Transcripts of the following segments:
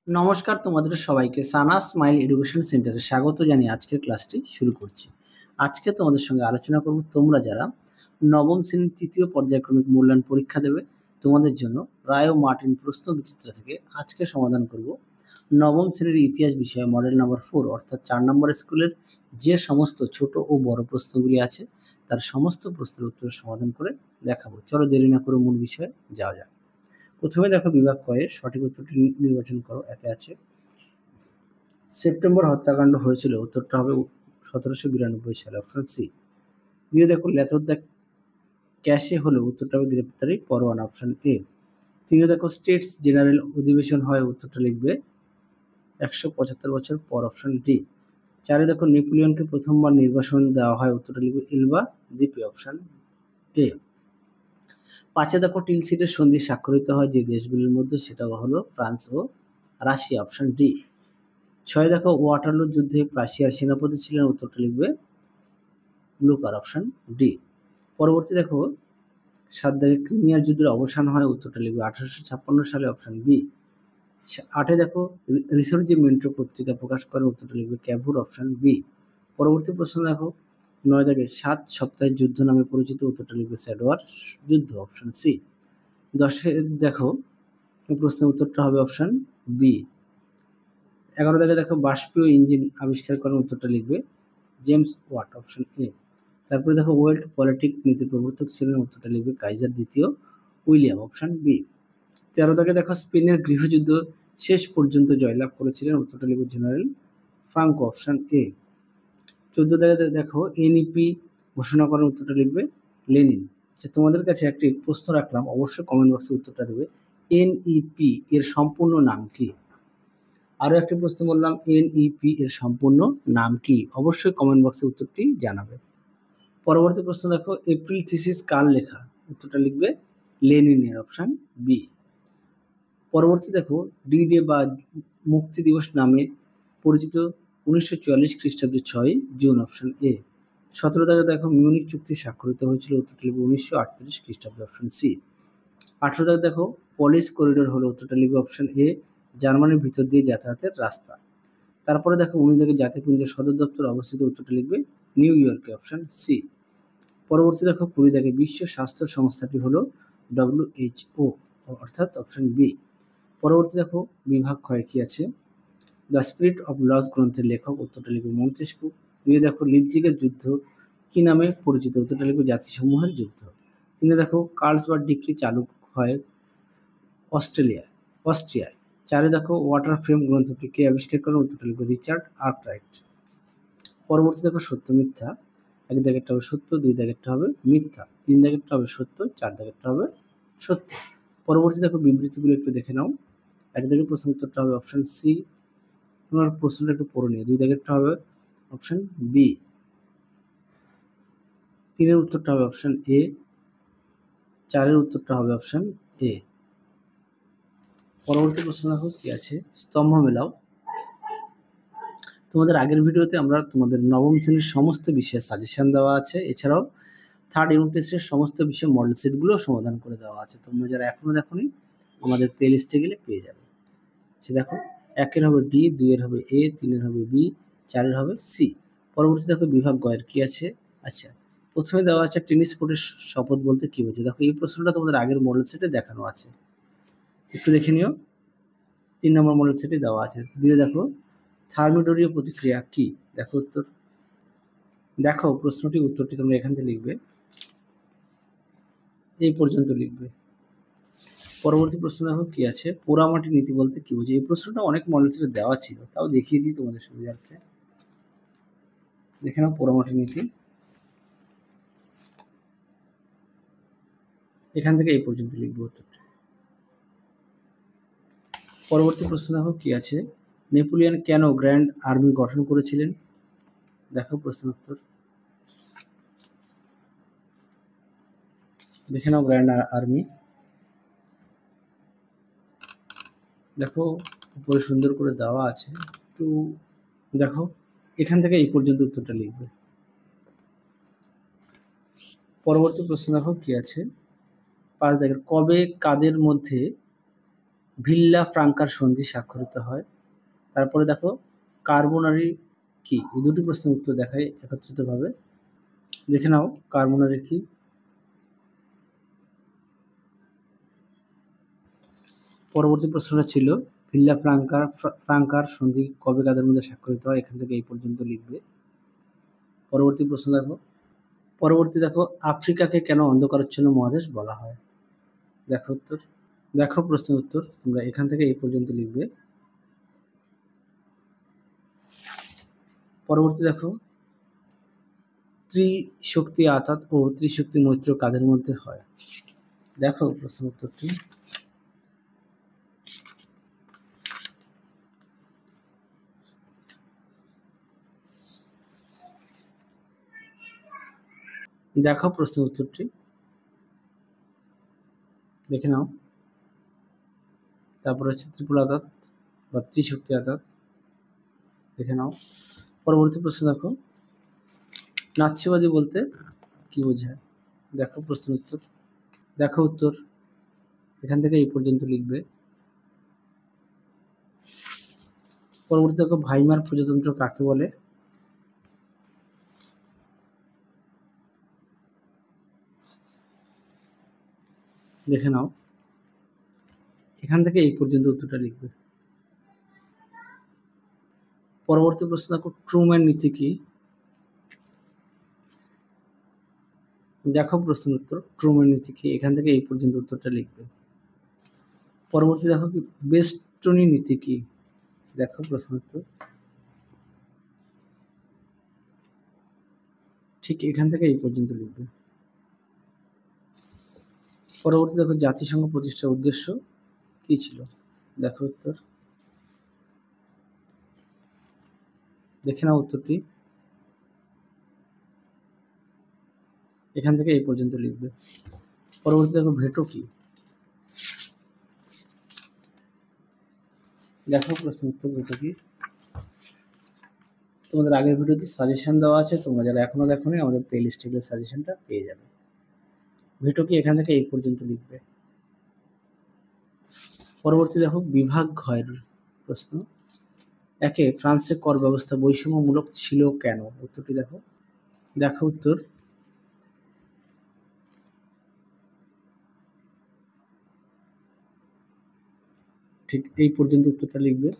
নমস্কার তোমাদের সবাইকে সানা স্মাইল এডুকেশন সেন্টারে স্বাগত জানিয়ে আজকের ক্লাসটি শুরু করছি। আজকে তোমাদের সঙ্গে আলোচনা করব তোমরা যারা নবম শ্রেণীর তৃতীয় পর্যায়ক্রমিক মূল্যায়ন পরীক্ষা দেবে তোমাদের জন্য রায় ও মার্টিন প্রশ্ন বিচিত্র থেকে আজকে সমাধান করব নবম শ্রেণীর ইতিহাস বিষয়ে মডেল নাম্বার 4 অর্থাৎ 4 নম্বর স্কুলের যে সমস্ত ছোট ও বড় প্রশ্নগুলি আছে তার সমস্ত প্রশ্নের উত্তর সমাধান করে দেখাবো। চলো দেরি না করে মূল বিষয়ে যাওয়া যাক। প্রথমে দেখো বিভাগ কয়ে সঠিক উত্তরটি নির্বাচন করো। একে আছে সেপ্টেম্বর হত্যাকাণ্ড হয়েছিল, উত্তরটা হবে 1792 সালে, অপশন সি। দিয়ে দেখো লেথরদা ক্যাশে হলো, উত্তরটা হবে গ্রেপ্তারি পরোয়ানা, অপশন এ। তিনে দেখো স্টেটস জেনারেল অধিবেশন হয়, উত্তরটা লিখবে 175 বছর পর, অপশন ডি। চারে দেখো নেপোলিয়নকে প্রথমবার নির্বাসন দেওয়া হয়, উত্তরটা লিখবে এলবা দ্বীপে, অপশন এ। পাঁচে দেখো টিলসিটের সন্ধি স্বাক্ষরিত হয় যে দেশগুলির মধ্যে, সেটা হলো ফ্রান্স ও রাশিয়া, অপশন ডি। ছয় দেখো ওয়াটারলু যুদ্ধে রাশিয়ার সেনাপতি ছিলেন, উত্তরটা লিখবে ব্লুকার, অপশন ডি। পরবর্তী দেখো সাত দেখে ক্রিমিয়ার যুদ্ধের অবসান হয়, উত্তরটা লিখবে 1856 সালে, অপশন বি। আটে দেখো রিসর্জিমেন্টো পত্রিকা প্রকাশ করে, উত্তরটা লিখবে ক্যাভুর, অপশন বি। পরবর্তী প্রশ্ন দেখো 9 দেখে 7 সপ্তাহের যুদ্ধ নামে পরিচিত, উত্তরটা লিখবে স্যাডওয়ার যুদ্ধ, অপশন সি। 10 দেখো প্রশ্নের উত্তরটা হবে অপশন বি। 11 দেখে দেখো বাষ্পীয় ইঞ্জিন আবিষ্কার করেন, উত্তরটা লিখবে জেমস ওয়াট, অপশন এ। তারপরে দেখো ওয়ার্ল্ড পলিটিক নীতি প্রবর্তক ছিলেন, উত্তরটা লিখবে কাইজার দ্বিতীয় উইলিয়াম, অপশন বি। 13 দেখে দেখো স্পেনের গৃহযুদ্ধ শেষ পর্যন্ত জয়লাভ করেছিলেন, উত্তরটা লিখবে জেনারেল ফ্রাঙ্কো, অপশন এ। 14 দেখে দেখো এনইপি ঘোষণা করেন, উত্তরটা লিখবে লেনিন। আচ্ছা, তোমাদের কাছে একটি প্রশ্ন রাখলাম, অবশ্যই কমেন্ট বক্সে উত্তরটা দেবে। এনইপি এর সম্পূর্ণ নাম কি? আরও একটি প্রশ্ন বললাম, এনইপি এর সম্পূর্ণ নাম কি? অবশ্যই কমেন্ট বক্সে উত্তরটি জানাবে। পরবর্তী প্রশ্ন দেখো এপ্রিল থিসিস কার লেখা? উত্তরটা লিখবে লেনিনের, অপশন বি। পরবর্তী দেখো ডি ডে বা মুক্তি দিবস নামে পরিচিত 1944 খ্রিস্টাব্দের 6 জুন, অপশন এ। 17 দেখো মিউনিক চুক্তি স্বাক্ষরিত হয়েছিল, উত্তরটা লিখবে 1938 খ্রিস্টাব্দে, অপশন সি। 18 দেখো পলিশ করিডোর হলো, উত্তরটা লিখবে অপশন এ জার্মানির ভিতর দিয়ে যাতায়াতের রাস্তা। তারপরে দেখো 19 দেখে জাতিপুঞ্জের সদর দপ্তর অবস্থিত, উত্তরটা লিখবে নিউ ইয়র্কে, অপশন সি। পরবর্তী দেখো 20 দেখে বিশ্ব স্বাস্থ্য সংস্থাটি হলো WHO, অর্থাৎ অপশন বি। পরবর্তী দেখো বিভাগ ক্ষয় কি আছে? দ্য স্পিরিট অফ লস গ্রন্থের লেখক, উত্তরটা লিখবে মন্তেস্কু। দিয়ে দেখো লিপজিগের যুদ্ধ কি নামে পরিচিত? উত্তরটা লিখবে জাতিসমূহের যুদ্ধ। তিনে দেখো কার্লসবার্গ ডিক্রি চালু হয় অস্ট্রিয়ায়। চারে দেখো ওয়াটার ফ্রেম গ্রন্থটি কে আবিষ্কার করেন? উত্তরটা লিখবে রিচার্ড আর্করাইট। পরবর্তী দেখো সত্য মিথ্যা, এক দাগেরটা হবে সত্য, দুই দাগেরটা হবে মিথ্যা, তিন দাগেরটা হবে সত্য, চার দাগেরটা হবে সত্য। পরবর্তী দেখো বিবৃতিগুলো একটু দেখে নাও। এক দাগের প্রশ্ন উত্তরটা হবে অপশন সি, তোমার প্রশ্নটা একটু পড়ে নিও। দুই দাগেরটা হবে অপশন বি, তিনের উত্তরটা হবে অপশন এ, চারের উত্তরটা হবে অপশন এ। পরবর্তী প্রশ্ন দেখো কি আছে, স্তম্ভ মেলাও। তোমাদের আগের ভিডিওতে আমরা তোমাদের নবম শ্রেণীর সমস্ত বিষয়ে সাজেশন দেওয়া আছে, এছাড়াও থার্ড ইউনিট টেস্টের সমস্ত বিষয়ে মডেল সেটগুলো সমাধান করে দেওয়া আছে। তোমরা যারা এখনো দেখোনি আমাদের প্লে লিস্টে গেলে পেয়ে যাবে। আচ্ছা দেখো একের হবে ডি, দুইয়ের হবে এ, তিনের হবে বি, চারের হবে সি। পরবর্তী দেখো বিভাগ গয়ের কি আছে? আচ্ছা প্রথমে দেওয়া আছে টেনিস কোর্টের শপথ বলতে কি বোঝে? দেখো এই প্রশ্নটা তোমাদের আগের মডেল সেটে দেখানো আছে, একটু দেখে নিও। 3 নম্বর মডেল সেটে দেওয়া আছে। দিয়ে দেখো থার্মিডোরীয় প্রতিক্রিয়া কি? দেখো উত্তর, দেখো প্রশ্নটি উত্তরটি তোমরা এখান থেকে লিখবে, এই পর্যন্ত লিখবে। পরবর্তী প্রশ্ন দেখো কি আছে, পোড়ামাটি নীতি বলতে কি বোঝে? এই প্রশ্নটা অনেক মডেল সেটে দেওয়া ছিল, তাও দেখিয়ে দিই তোমাদের সুবিধার্থে। দেখে নাও পোড়ামাটি নীতি, এখান থেকে এই পর্যন্ত লিখবে উত্তরটা। পরবর্তী প্রশ্ন দেখো কি আছে, নেপোলিয়ন কেন গ্র্যান্ড আর্মি গঠন করেছিলেন? দেখো প্রশ্ন উত্তর, দেখে নাও গ্র্যান্ড আর্মি। দেখো উপরে সুন্দর করে দেওয়া আছে, একটু দেখো এখান থেকে এই পর্যন্ত উত্তরটা লিখবে। পরবর্তী প্রশ্ন দেখো কি আছে, 5 দেখের কবে কাদের মধ্যে ভিল্লা ফ্রাঙ্কার সন্ধি স্বাক্ষরিত হয়। তারপরে দেখো কার্বোনারি কি, এই দুটি প্রশ্নের উত্তর দেখায় একত্রিতভাবে। দেখে নাও কার্বোনারি কি। পরবর্তী প্রশ্নটা ছিল ভিল্লা ফ্রাঙ্কার সন্ধি কবে কাদের মধ্যে স্বাক্ষরিত হয়, এখান থেকে এই পর্যন্ত লিখবে। পরবর্তী প্রশ্ন দেখো, আফ্রিকাকে কেন অন্ধকারাচ্ছন্ন মহাদেশ বলা হয়? দেখো প্রশ্নের উত্তর, তোমরা এখান থেকে এই পর্যন্ত লিখবে। পরবর্তী দেখো, ত্রিশক্তি আতাত ও ত্রিশক্তি মৈত্র কাদের মধ্যে হয়? দেখো প্রশ্ন উত্তরটি। দেখো প্রশ্নের উত্তরটি, দেখে নাও। তারপর হচ্ছে ত্রিপুল আতাত বা ত্রিশক্তি আতাত, দেখে নাও। পরবর্তী প্রশ্ন দেখো, নাৎসিবাদী বলতে কি বোঝায়? দেখো প্রশ্নের উত্তর, দেখো উত্তর, এখান থেকে এই পর্যন্ত লিখবে। পরবর্তী দেখো, ভাইমার প্রজাতন্ত্র কাকে বলে? দেখে নাও, এখান থেকে এই পর্যন্ত উত্তরটা লিখবে। পরবর্তী প্রশ্ন দেখো, ট্রুম্যান নীতি কি? দেখো প্রশ্নের উত্তর, ট্রুম্যান নীতি কি, এখান থেকে এই পর্যন্ত উত্তরটা লিখবে। পরবর্তী দেখো কি, বেস্টনি নীতি কি? দেখো প্রশ্ন উত্তর, ঠিক এখান থেকে এই পর্যন্ত লিখবে। পরবর্তী দেখো, জাতিসংঘ প্রতিষ্ঠার উদ্দেশ্য কি ছিল? দেখো উত্তর, দেখে নাও উত্তরটি, এখান থেকে এই পর্যন্ত লিখবে। পরবর্তী দেখো, ভেটো কি? দেখো প্রশ্ন উত্তর, ভেটো কি। তোমাদের আগের ভিডিওতে সাজেশন দেওয়া আছে, তোমরা যারা এখনো দেখোনি আমাদের প্লে লিস্টে গিয়ে সাজেশনটা পেয়ে যাবে। ভেটো কি, এখান থেকে এই পর্যন্ত লিখবে। পরবর্তী দেখো, বিভাগ ঘয়ের প্রশ্ন। একে, ফ্রান্সে কর ব্যবস্থা বৈষম্যমূলক ছিল কেন? উত্তরটি দেখো। দেখো উত্তর, ঠিক এই পর্যন্ত উত্তরটা লিখবে।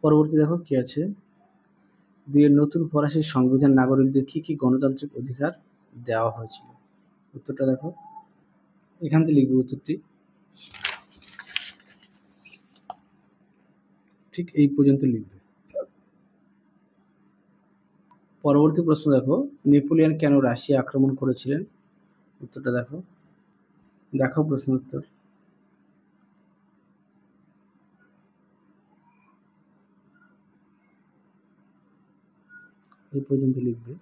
পরবর্তী দেখো কি আছে, নতুন ফরাসি সংবিধান নাগরিকদের কি কি গণতান্ত্রিক অধিকার দেওয়া হয়েছিল? উত্তরটা দেখো, এখান থেকে লিখবে উত্তরটি, ঠিক এই পর্যন্ত লিখবে। পরবর্তী প্রশ্ন দেখো, নেপোলিয়ন কেন রাশিয়া আক্রমণ করেছিলেন? উত্তরটা দেখো। দেখো প্রশ্ন উত্তর, এই পর্যন্ত লিখবে।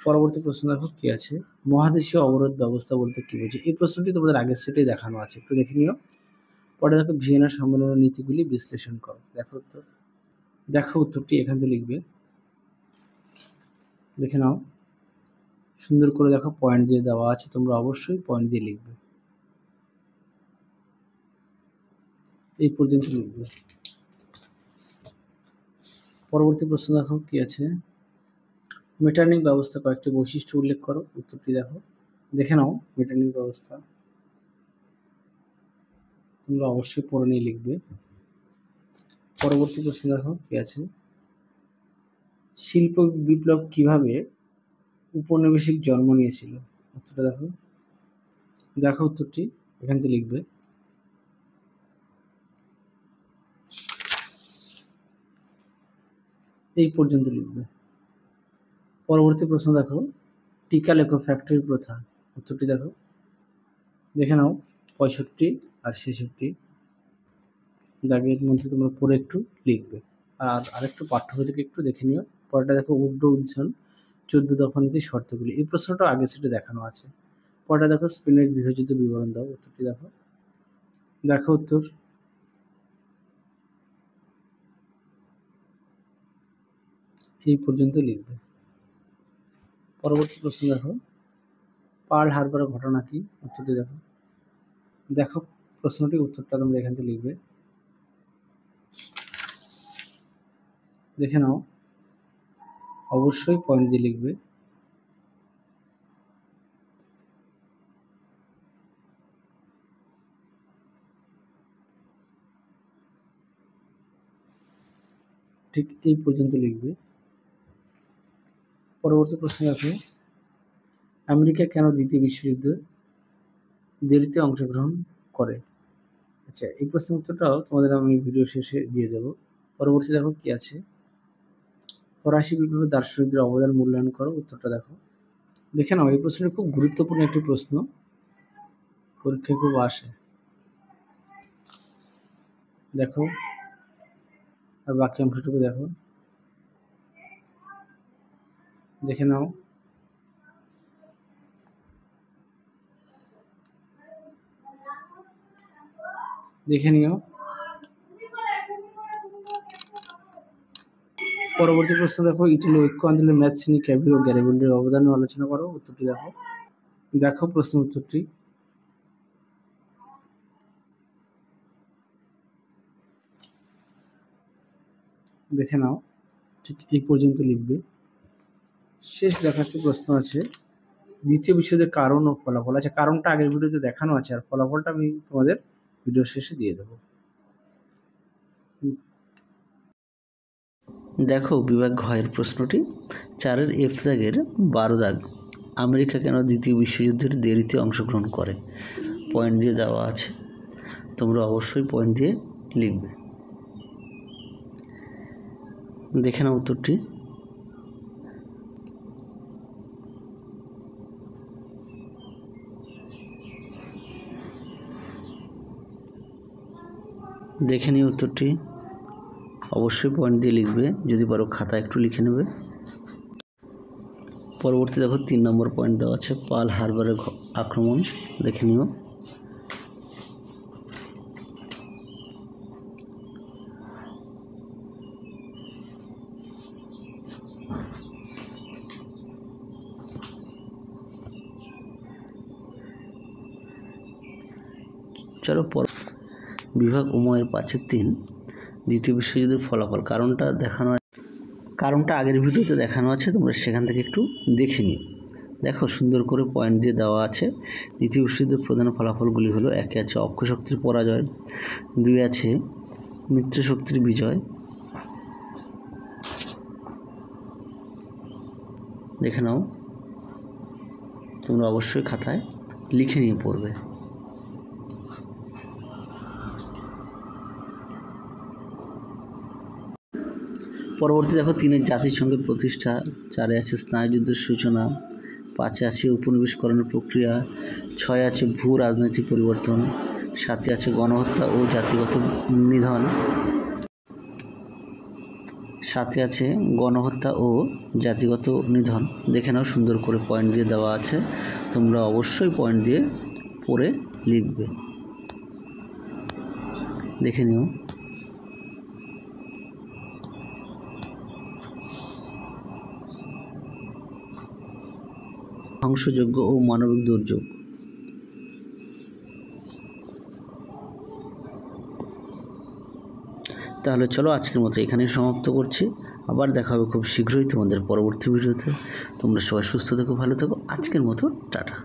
পরবর্তী প্রশ্ন দেখো কি আছে, মহাদেশীয় অবরোধ ব্যবস্থা বলতে কি বোঝে? এই প্রশ্নটি তোমাদের আগের সেটেই দেখানো আছে, একটু দেখে নিও। পরে দেখো, ভিয়েনা সম্মেলনের নীতিগুলি বিশ্লেষণ করো। দেখো উত্তর, দেখো উত্তরটি, এখান থেকে লিখবে। দেখে নাও, সুন্দর করে দেখো, পয়েন্ট দিয়ে দেওয়া আছে, তোমরা অবশ্যই পয়েন্ট দিয়ে লিখবে। এই পর্যন্ত লিখবে। পরবর্তী প্রশ্ন দেখো কি আছে, মেটার্নিক ব্যবস্থা কয়েকটি বৈশিষ্ট্য উল্লেখ করো। উত্তরটি দেখো, দেখে নাও মেটার্নিক ব্যবস্থা, তোমরা অবশ্যই পড়ে নিয়ে লিখবে। পরবর্তী প্রশ্ন দেখো কি আছে, শিল্প বিপ্লব কিভাবে উপনিবেশিক জন্ম নিয়েছিল? উত্তরটা দেখো। দেখো উত্তরটি, এখান থেকে লিখবে। এই পর্যন্ত লিখবে। পরবর্তী প্রশ্ন দেখো, টিকা লেখো ফ্যাক্টরি প্রথা। উত্তরটি দেখো, দেখে নাও 65 আর 66 দাগের মধ্যে তোমরা পড়ে একটু লিখবে। আর আরেকটু পাঠ্য বই থেকে একটু দেখে নিও। পরেরটা দেখো, উড্রো উইলসন 14 দফা নীতির শর্তগুলি। এই প্রশ্নটা আগে সেটে দেখানো আছে। পরেরটা দেখো, স্পেনের গৃহযুদ্ধ বিবরণ দাও। উত্তরটি দেখো। দেখো উত্তর, এই পর্যন্ত লিখবে। পরবর্তী প্রশ্ন দেখো, পার্ল হারবারের ঘটনা কি? উত্তরটি দেখো। দেখো প্রশ্নটি, উত্তরটা তোমরা এখান থেকে লিখবে। দেখে নাও, অবশ্যই পয়েন্ট দিয়ে লিখবে। ঠিক এই পর্যন্ত লিখবে। পরবর্তী প্রশ্ন দেখো, আমেরিকা কেন দ্বিতীয় বিশ্বযুদ্ধে দেরিতে অংশগ্রহণ করে? আচ্ছা, এই প্রশ্নের উত্তরটাও তোমাদের আমি ভিডিও শেষে দিয়ে দেব। পরবর্তী দেখো কি আছে, ফরাসি বিপ্লবে দার্শনিকদের অবদান মূল্যায়ন করো। উত্তরটা দেখো। দেখে নাও, এই প্রশ্নটি খুব গুরুত্বপূর্ণ একটি প্রশ্ন, পরীক্ষায় খুব আসে। দেখো, আর বাকি অংশটুকু দেখো, দেখে নাও। দেখে নিও। পরবর্তী প্রশ্ন দেখো, ইটালি ঐক্য আন্দোলনে ম্যাথচিনি, ক্যাভির ও গ্যারিবাল্ডির অবদান আলোচনা করো। উত্তরটি দেখো। দেখো প্রশ্ন উত্তরটি। দেখে নাও, ঠিক এই পর্যন্ত লিখবে। শেষ দেখো একটি প্রশ্ন আছে, দ্বিতীয় বিশ্বযুদ্ধের কারণ ও ফলাফল। আচ্ছা, কারণটা আগের ভিডিওতে দেখানো আছে, আর ফলাফলটা আমি তোমাদের ভিডিও শেষে দিয়ে দেবো। দেখো বিভাগ ঘয়ের প্রশ্নটি, 4-এর F দাগের 12 দাগ, আমেরিকা কেন দ্বিতীয় বিশ্বযুদ্ধের দেরিতে অংশগ্রহণ করে? পয়েন্ট দিয়ে দেওয়া আছে, তোমরা অবশ্যই পয়েন্ট দিয়ে লিখবে। দেখে নাও উত্তরটি। দেখে নিও উত্তরটি, অবশ্যই পয়েন্ট দিয়ে লিখবে, যদি পারো খাতা একটু লিখে নেবে। পরবর্তী দেখো 3 নম্বর পয়েন্ট দেওয়া আছে, পার্ল হারবারের আক্রমণ। দেখে নিও। চলো বিভাগ উময়ের 5-এর 3, দ্বিতীয় বিশ্বযুদ্ধের ফলাফল। কারণটা আগের ভিডিওতে দেখানো আছে, তোমরা সেখান থেকে একটু দেখে নিও। দেখো সুন্দর করে পয়েন্ট দিয়ে দেওয়া আছে। দ্বিতীয় বিশ্বযুদ্ধের প্রধান ফলাফলগুলি হলো, 1 আছে অক্ষ শক্তির পরাজয়, 2 আছে মিত্র শক্তির বিজয়। দেখে নাও, তোমরা অবশ্যই খাতায় লিখে নিয়ে পড়বে। পরবর্তী দেখো 3-এর জাতিসংঘের প্রতিষ্ঠা, 4-এ আছে স্নায়ুযুদ্ধের সূচনা, 5-এ আছে উপনিবেশকরণের প্রক্রিয়া, 6-এ আছে ভূ রাজনৈতিক পরিবর্তন, 7-এ আছে গণহত্যা ও জাতিগত নিধন। 7-এ আছে গণহত্যা ও জাতিগত নিধন। দেখে নাও, সুন্দর করে পয়েন্ট দিয়ে দেওয়া আছে, তোমরা অবশ্যই পয়েন্ট দিয়ে পড়ে লিখবে। দেখে নিও। ধ্বংসযজ্ঞ ও মানবিক দুর্যোগ। তাহলে চলো আজকের মতো এখানেই সমাপ্ত করছি। আবার দেখা হবে খুব শীঘ্রই তোমাদের পরবর্তী ভিডিওতে। তোমরা সবাই সুস্থ থেকো, ভালো থেকো। আজকের মতো টাটা।